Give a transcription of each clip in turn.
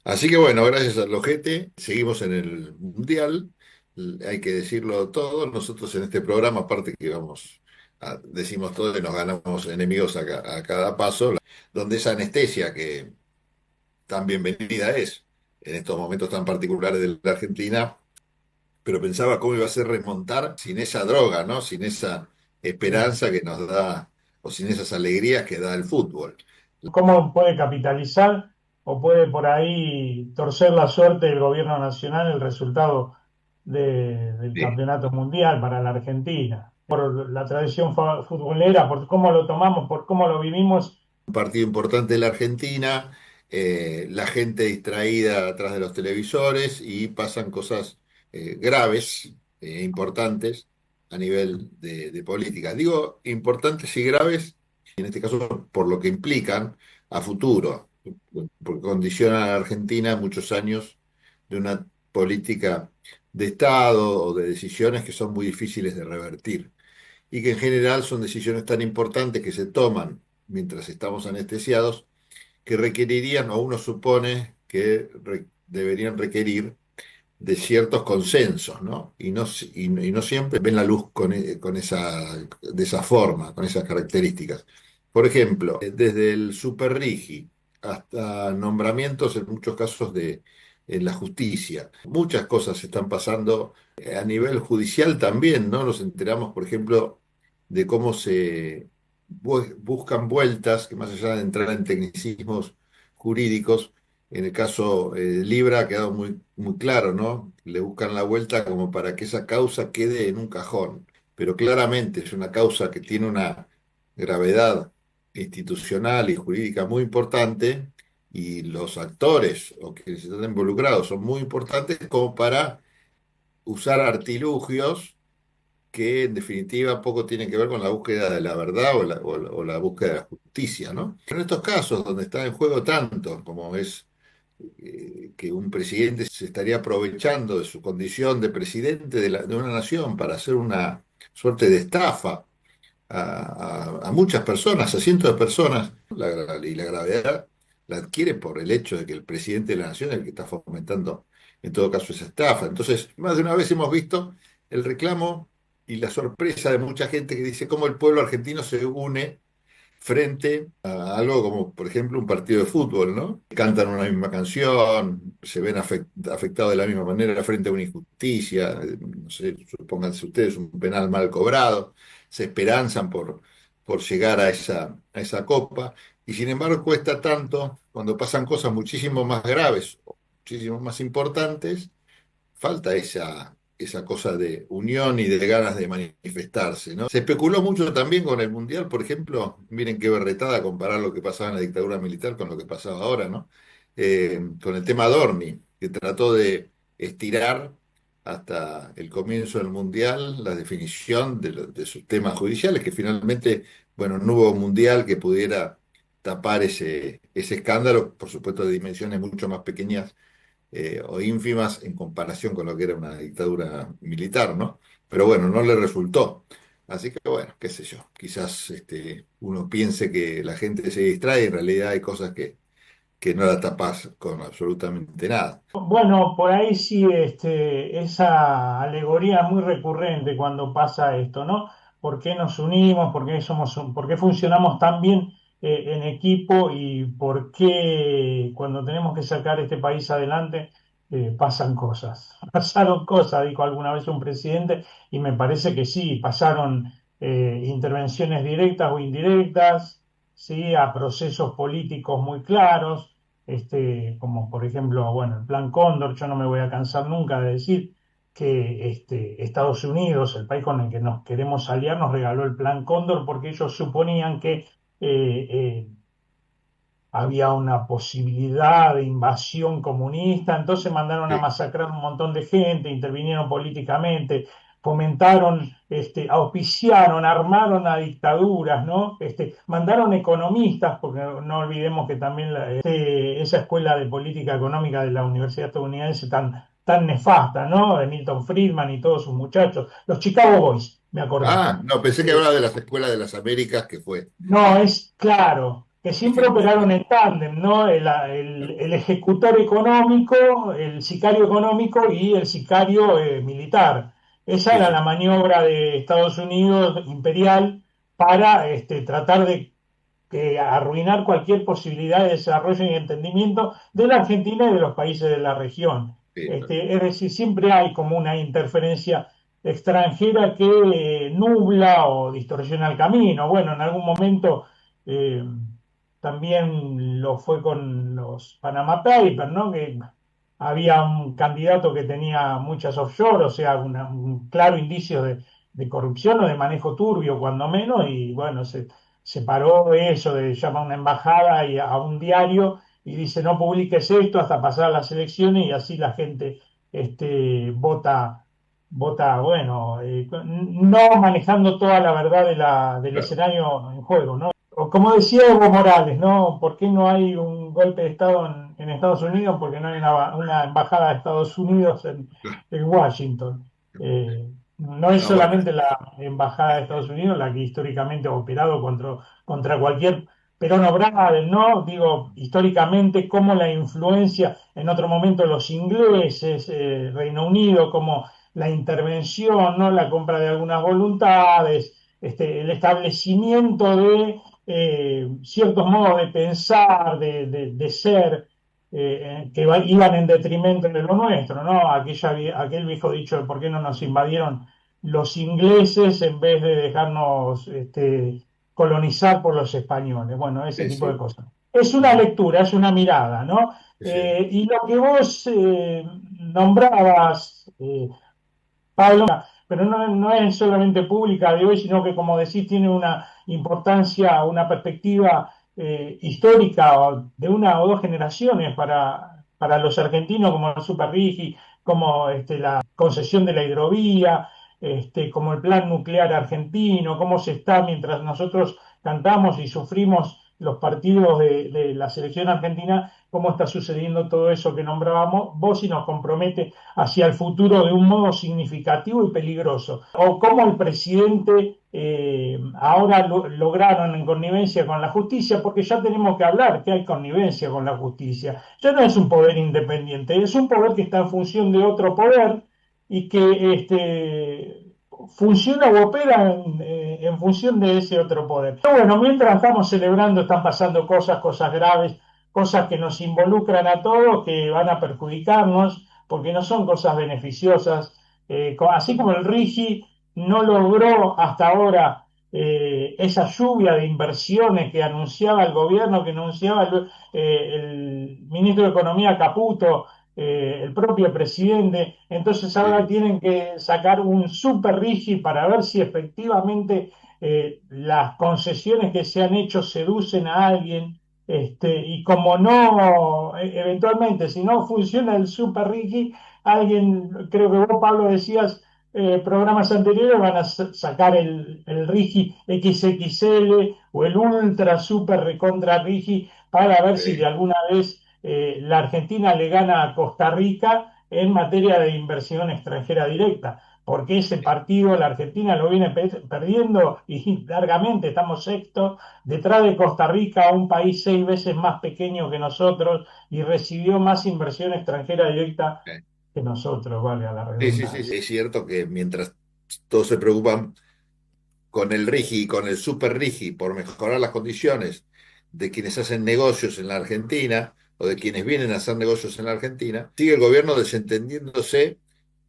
Así que bueno, gracias al Ojete, seguimos en el Mundial, hay que decirlo todo, nosotros en este programa, aparte que vamos, decimos todo y nos ganamos enemigos a cada paso, donde esa anestesia que tan bienvenida es en estos momentos tan particulares de la Argentina, pero pensaba cómo iba a ser remontar sin esa droga, ¿no? Sin esa Sí. esperanza que nos da, o sin esas alegrías que da el fútbol. ¿Cómo puede capitalizar o puede por ahí torcer la suerte del gobierno nacional el resultado del Sí. campeonato mundial para la Argentina? Por la tradición futbolera, por cómo lo tomamos, por cómo lo vivimos. Un partido importante de la Argentina, la gente distraída atrás de los televisores y pasan cosas graves, importantes a nivel de política. Digo importantes y graves, en este caso por lo que implican a futuro, porque condicionan a la Argentina muchos años de una política de Estado o de decisiones que son muy difíciles de revertir y que en general son decisiones tan importantes que se toman mientras estamos anestesiados, que requerirían, o uno supone que deberían requerir de ciertos consensos, ¿no? Y no siempre ven la luz con de esa forma, con esas características. Por ejemplo, desde el Superrigi hasta nombramientos en muchos casos en la justicia. Muchas cosas están pasando a nivel judicial también, ¿no? Nos enteramos, por ejemplo, de cómo se buscan vueltas, que más allá de entrar en tecnicismos jurídicos, en el caso Libra ha quedado muy claro, ¿no? Le buscan la vuelta como para que esa causa quede en un cajón, pero claramente es una causa que tiene una gravedad institucional y jurídica muy importante y los actores o que están involucrados son muy importantes como para usar artilugios que en definitiva poco tienen que ver con la búsqueda de la verdad o la búsqueda de la justicia, ¿no? Pero en estos casos donde está en juego tanto como es que un presidente se estaría aprovechando de su condición de presidente de una nación para hacer una suerte de estafa a muchas personas, a cientos de personas, y la gravedad la adquiere por el hecho de que el presidente de la nación es el que está fomentando, en todo caso, esa estafa. Entonces, más de una vez hemos visto el reclamo y la sorpresa de mucha gente que dice cómo el pueblo argentino se une frente a algo como, por ejemplo, un partido de fútbol, ¿no? Cantan una misma canción, se ven afectados de la misma manera frente a una injusticia, no sé, supónganse ustedes, un penal mal cobrado, se esperanzan por llegar a esa copa, y sin embargo cuesta tanto cuando pasan cosas muchísimo más graves, muchísimo más importantes, falta esa cosa de unión y de ganas de manifestarse, ¿no? Se especuló mucho también con el Mundial, por ejemplo, miren qué berretada comparar lo que pasaba en la dictadura militar con lo que pasaba ahora, ¿no? Con el tema Dorni, que trató de estirar hasta el comienzo del Mundial la definición de sus temas judiciales, que finalmente, bueno, no hubo mundial que pudiera tapar ese escándalo, por supuesto de dimensiones mucho más pequeñas o ínfimas en comparación con lo que era una dictadura militar, ¿no? Pero bueno, no le resultó. Así que bueno, qué sé yo, quizás uno piense que la gente se distrae, en realidad hay cosas que no la tapas con absolutamente nada. Bueno, por ahí sí, esa alegoría es muy recurrente cuando pasa esto, ¿no? ¿Por qué nos unimos? ¿Por qué funcionamos tan bien en equipo? ¿Y por qué cuando tenemos que sacar este país adelante pasan cosas? Pasaron cosas, dijo alguna vez un presidente, y me parece que sí, pasaron intervenciones directas o indirectas, sí, a procesos políticos muy claros como por ejemplo, bueno, el Plan Cóndor. Yo no me voy a cansar nunca de decir que Estados Unidos, el país con el que nos queremos aliar, nos regaló el Plan Cóndor porque ellos suponían que había una posibilidad de invasión comunista, entonces mandaron a Sí. masacrar un montón de gente, intervinieron políticamente, fomentaron, auspiciaron, armaron a dictaduras, ¿no? Mandaron economistas, porque no olvidemos que también esa escuela de política económica de la Universidad estadounidense tan nefasta, ¿no? De Milton Friedman y todos sus muchachos, los Chicago Boys, me acordé. Ah, no, pensé que Eh, hablaba de las escuelas de las Américas, que fue. no, es claro. que Sí, siempre operaron en tándem, ¿no? El ejecutor económico, el sicario económico y el sicario militar. Esa sí, era la sí, maniobra de Estados Unidos imperial para tratar de arruinar cualquier posibilidad de desarrollo y entendimiento de la Argentina y de los países de la región. sí, Es decir, siempre hay como una interferencia extranjera que nubla o distorsiona el camino. Bueno, en algún momento eh, también lo fue con los Panama Papers, ¿no? Que había un candidato que tenía muchas offshore, o sea, un claro indicio de corrupción o de manejo turbio, cuando menos, y bueno, se paró de eso, de llama a una embajada y a un diario y dice no publiques esto hasta pasar las elecciones y así la gente vota, bueno, no manejando toda la verdad del claro, escenario en juego, ¿no? O como decía Evo Morales, ¿no? ¿Por qué no hay un golpe de Estado en Estados Unidos? Porque no hay una embajada de Estados Unidos claro. en Washington. No es No, bueno, solamente la embajada de Estados Unidos la que históricamente ha operado contra cualquier Perón o Bragg, ¿no? Digo, históricamente, cómo la influencia, en otro momento los ingleses, Reino Unido, como la intervención, ¿no? La compra de algunas voluntades, el establecimiento de ciertos modos de pensar, de ser, iban en detrimento de lo nuestro, ¿no? Aquel viejo dicho de por qué no nos invadieron los ingleses en vez de dejarnos colonizar por los españoles. Bueno, ese sí, tipo de sí. cosas. Es una Ujú, lectura, es una mirada, ¿no? sí, Y lo que vos nombrabas, Pablo, pero no es solamente pública de hoy, sino que, como decís, tiene una importancia, una perspectiva histórica de una o dos generaciones para los argentinos, como el Super Rigi, como la concesión de la hidrovía, como el plan nuclear argentino, cómo se está mientras nosotros cantamos y sufrimos los partidos de la selección argentina, cómo está sucediendo todo eso que nombrábamos vos y nos compromete hacia el futuro de un modo significativo y peligroso. O cómo el presidente ahora lograron en connivencia con la justicia, porque ya tenemos que hablar que hay connivencia con la justicia. Ya no es un poder independiente, es un poder que está en función de otro poder y que funciona o opera en función de ese otro poder. Pero bueno, mientras estamos celebrando, están pasando cosas graves, cosas que nos involucran a todos, que van a perjudicarnos porque no son cosas beneficiosas. Así como el RIGI no logró hasta ahora esa lluvia de inversiones que anunciaba el gobierno, que anunciaba el ministro de Economía Caputo, el propio presidente, entonces ahora sí, tienen que sacar un super RIGI para ver si efectivamente las concesiones que se han hecho seducen a alguien y como no, eventualmente, si no funciona el Super Ricky, alguien, creo que vos, Pablo, decías, programas anteriores van a sacar el Rigi XXL o el Ultra Super Recontra Rigi para ver si de sí, alguna vez la Argentina le gana a Costa Rica en materia de inversión extranjera directa. Porque ese sí. partido la Argentina lo viene perdiendo y largamente estamos sexto detrás de Costa Rica, un país 6 veces más pequeño que nosotros y recibió más inversión extranjera directa que nosotros, vale a la Sí, sí, sí, sí. redundancia. Es cierto que mientras todos se preocupan con el RIGI y con el Super RIGI por mejorar las condiciones de quienes hacen negocios en la Argentina o de quienes vienen a hacer negocios en la Argentina, sigue el gobierno desentendiéndose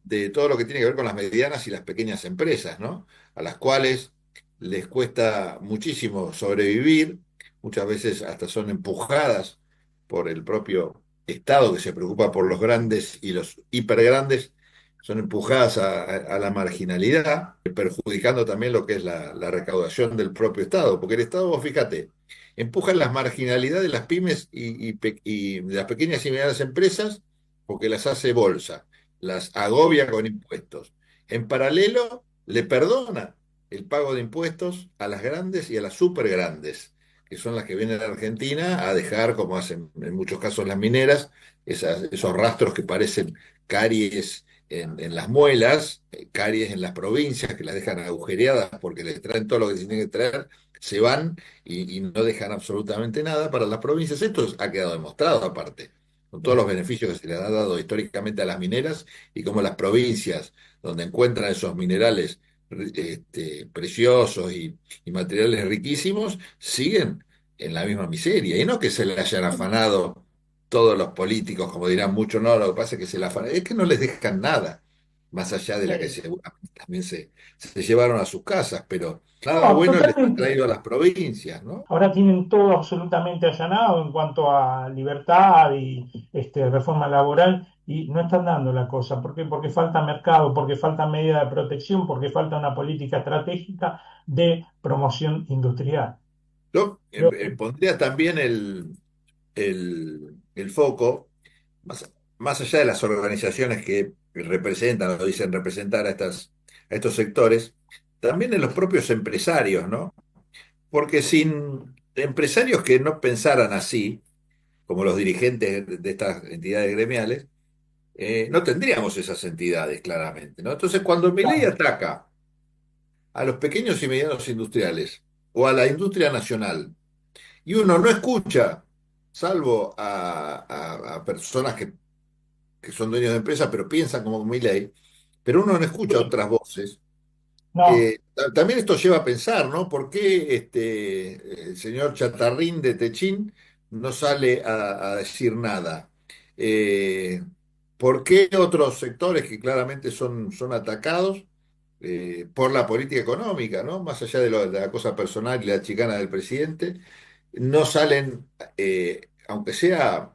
de todo lo que tiene que ver con las medianas y las pequeñas empresas, ¿no? A las cuales les cuesta muchísimo sobrevivir, muchas veces hasta son empujadas por el propio Estado que se preocupa por los grandes y los hipergrandes, son empujadas a la marginalidad, perjudicando también lo que es la recaudación del propio Estado, porque el Estado, vos fíjate, empuja las marginalidades de las pymes y de las pequeñas y medianas empresas porque las hace bolsa, las agobia con impuestos. En paralelo, le perdona el pago de impuestos a las grandes y a las super grandes, que son las que vienen a la Argentina a dejar, como hacen en muchos casos las mineras, esos rastros que parecen caries en las muelas, caries en las provincias que las dejan agujereadas porque les traen todo lo que se tienen que traer, se van y no dejan absolutamente nada para las provincias. Esto ha quedado demostrado aparte, con todos los beneficios que se les ha dado históricamente a las mineras y como las provincias donde encuentran esos minerales preciosos y materiales riquísimos siguen en la misma miseria. Y no que se le hayan afanado todos los políticos, como dirán muchos, no, lo que pasa es que se la afanan, es que no les dejan nada, más allá de la que Sí. seguramente también se llevaron a sus casas, pero nada No, bueno les ha totalmente. traído a las provincias, ¿no? Ahora tienen todo absolutamente allanado en cuanto a libertad y reforma laboral y no están dando la cosa. ¿Por qué? Porque falta mercado, porque falta medida de protección, porque falta una política estratégica de promoción industrial. Yo Creo que, pondría también el foco, más allá de las organizaciones que representan o dicen representar a estos sectores, también en los propios empresarios, ¿no? Porque sin empresarios que no pensaran así, como los dirigentes de estas entidades gremiales, no tendríamos esas entidades claramente, ¿no? Entonces, cuando Milei claro, ataca a los pequeños y medianos industriales o a la industria nacional, y uno no escucha, salvo a personas que son dueños de empresas, pero piensan como Milei, pero uno no escucha sí, otras voces. no, También esto lleva a pensar, ¿no? ¿Por qué el señor Chatarrín de Techín no sale a decir nada? Eh, ¿Por qué otros sectores que claramente son atacados por la política económica, ¿no? Más allá de la cosa personal y la chicana del presidente, no salen, aunque sea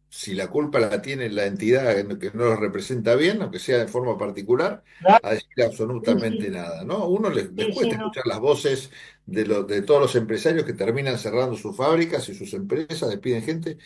si la culpa la tiene la entidad que no los representa bien, aunque sea de forma particular, claro, a decir sí, absolutamente sí, nada, ¿no? Uno les sí, sí, cuesta no, escuchar las voces de todos los empresarios que terminan cerrando sus fábricas y sus empresas, despiden gente,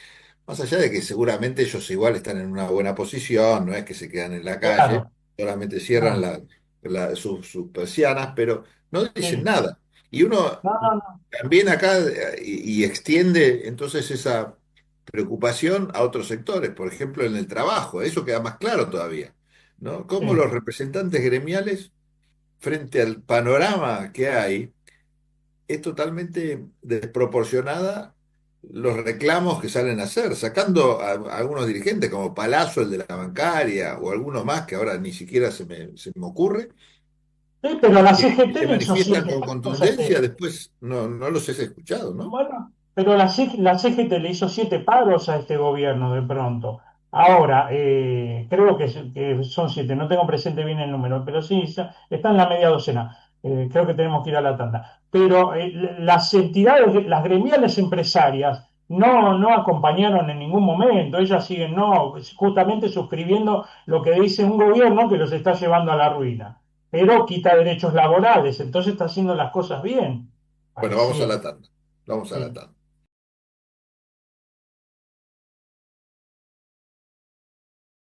más allá de que seguramente ellos igual están en una buena posición, no es que se quedan en la calle, claro, solamente cierran no, sus persianas, pero no dicen sí, nada. Y uno no, no, no, también acá y extiende entonces esa preocupación a otros sectores, por ejemplo en el trabajo, eso queda más claro todavía, ¿no? Cómo sí. los representantes gremiales, frente al panorama que hay, es totalmente desproporcionada los reclamos que salen a hacer, sacando a algunos dirigentes como Palazzo, el de la bancaria, o algunos más que ahora ni siquiera se me ocurre, Sí, pero la que CGT se le hizo manifiestan siete con paros a contundencia, este. después no los he escuchado, ¿no? Bueno, pero la CGT le hizo siete paros a este gobierno de pronto. Ahora, creo que son siete, no tengo presente bien el número, pero sí, está en la media docena. Creo que tenemos que ir a la tanda. Pero las entidades, las gremiales empresarias, no acompañaron en ningún momento. Ellas siguen, no, justamente suscribiendo lo que dice un gobierno que los está llevando a la ruina. Pero quita derechos laborales, entonces está haciendo las cosas bien, Bueno, vamos a pareciera. la tanda. Vamos a la Sí. tanda.